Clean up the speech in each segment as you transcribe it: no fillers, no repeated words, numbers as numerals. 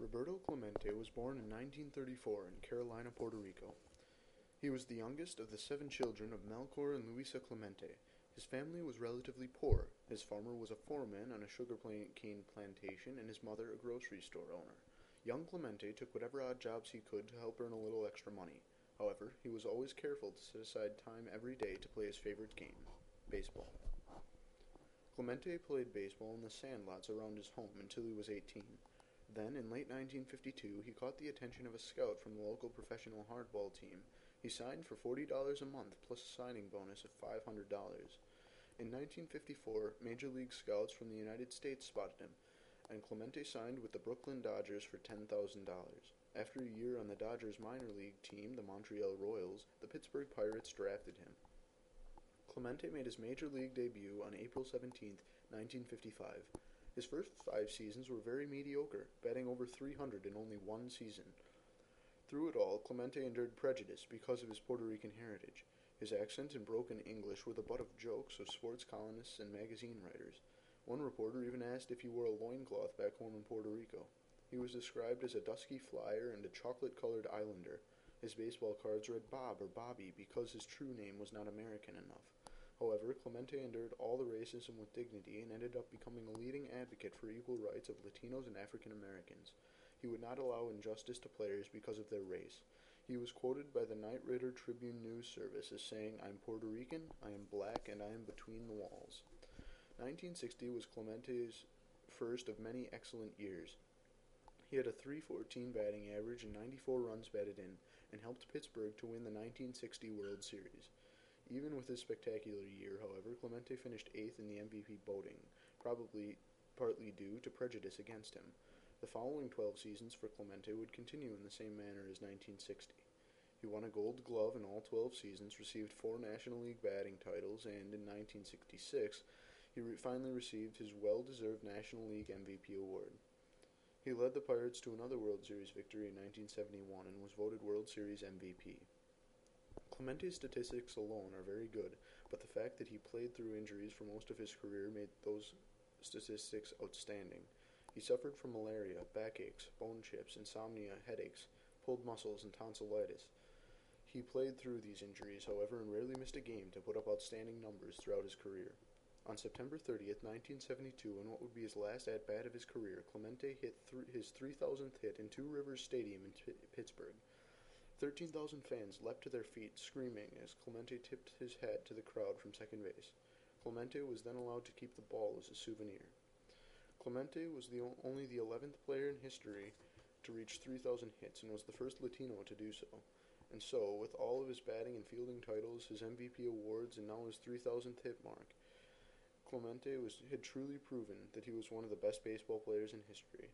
Roberto Clemente was born in 1934 in Carolina, Puerto Rico. He was the youngest of the 7 children of Melchor and Luisa Clemente. His family was relatively poor. His father was a foreman on a cane plantation and his mother a grocery store owner. Young Clemente took whatever odd jobs he could to help earn a little extra money. However, he was always careful to set aside time every day to play his favorite game, baseball. Clemente played baseball in the sandlots around his home until he was 18. Then, in late 1952, he caught the attention of a scout from the local professional hardball team. He signed for $40 a month plus a signing bonus of $500. In 1954, Major League scouts from the United States spotted him, and Clemente signed with the Brooklyn Dodgers for $10,000. After a year on the Dodgers minor league team, the Montreal Royals, the Pittsburgh Pirates drafted him. Clemente made his major league debut on April 17, 1955. His first 5 seasons were very mediocre, batting over .300 in only one season. Through it all, Clemente endured prejudice because of his Puerto Rican heritage. His accent and broken English were the butt of jokes of sports columnists and magazine writers. One reporter even asked if he wore a loincloth back home in Puerto Rico. He was described as a dusky flyer and a chocolate-colored islander. His baseball cards read Bob or Bobby because his true name was not American enough. However, Clemente endured all the racism with dignity and ended up becoming a leading advocate for equal rights of Latinos and African Americans. He would not allow injustice to players because of their race. He was quoted by the Knight Ridder Tribune News Service as saying, "I'm Puerto Rican, I am black, and I am between the walls." 1960 was Clemente's first of many excellent years. He had a .314 batting average and 94 runs batted in, and helped Pittsburgh to win the 1960 World Series. Even with his spectacular year, however, Clemente finished 8th in the MVP voting, probably partly due to prejudice against him. The following 12 seasons for Clemente would continue in the same manner as 1960. He won a Gold Glove in all 12 seasons, received 4 National League batting titles, and in 1966, he finally received his well-deserved National League MVP award. He led the Pirates to another World Series victory in 1971 and was voted World Series MVP. Clemente's statistics alone are very good, but the fact that he played through injuries for most of his career made those statistics outstanding. He suffered from malaria, backaches, bone chips, insomnia, headaches, pulled muscles, and tonsillitis. He played through these injuries, however, and rarely missed a game to put up outstanding numbers throughout his career. On September 30th, 1972, in what would be his last at-bat of his career, Clemente hit his 3,000th hit in Two Rivers Stadium in Pittsburgh. 13,000 fans leapt to their feet, screaming, as Clemente tipped his hat to the crowd from second base. Clemente was then allowed to keep the ball as a souvenir. Clemente was only the 11th player in history to reach 3,000 hits and was the first Latino to do so. And so, with all of his batting and fielding titles, his MVP awards, and now his 3,000th hit mark, Clemente had truly proven that he was one of the best baseball players in history.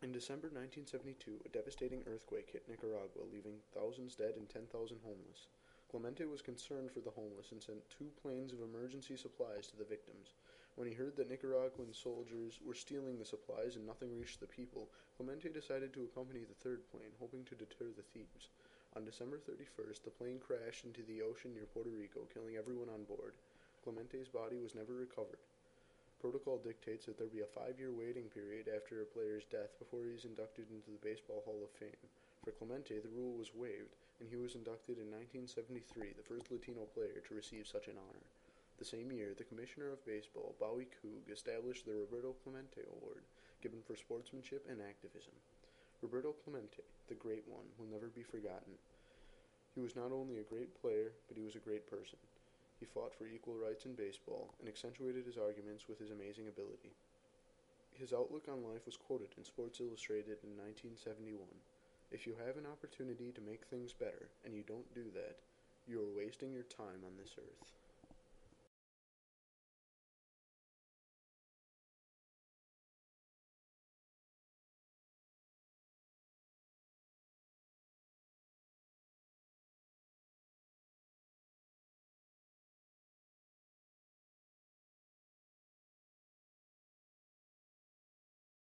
In December 1972, a devastating earthquake hit Nicaragua, leaving thousands dead and 10,000 homeless. Clemente was concerned for the homeless and sent 2 planes of emergency supplies to the victims. When he heard that Nicaraguan soldiers were stealing the supplies and nothing reached the people, Clemente decided to accompany the 3rd plane, hoping to deter the thieves. On December 31st, the plane crashed into the ocean near Puerto Rico, killing everyone on board. Clemente's body was never recovered. Protocol dictates that there be a 5-year waiting period after a player's death before he is inducted into the Baseball Hall of Fame. For Clemente, the rule was waived, and he was inducted in 1973, the first Latino player to receive such an honor. The same year, the Commissioner of Baseball, Bowie Coog, established the Roberto Clemente Award, given for sportsmanship and activism. Roberto Clemente, the Great One, will never be forgotten. He was not only a great player, but he was a great person. He fought for equal rights in baseball and accentuated his arguments with his amazing ability. His outlook on life was quoted in Sports Illustrated in 1971. "If you have an opportunity to make things better and you don't do that, you are wasting your time on this earth."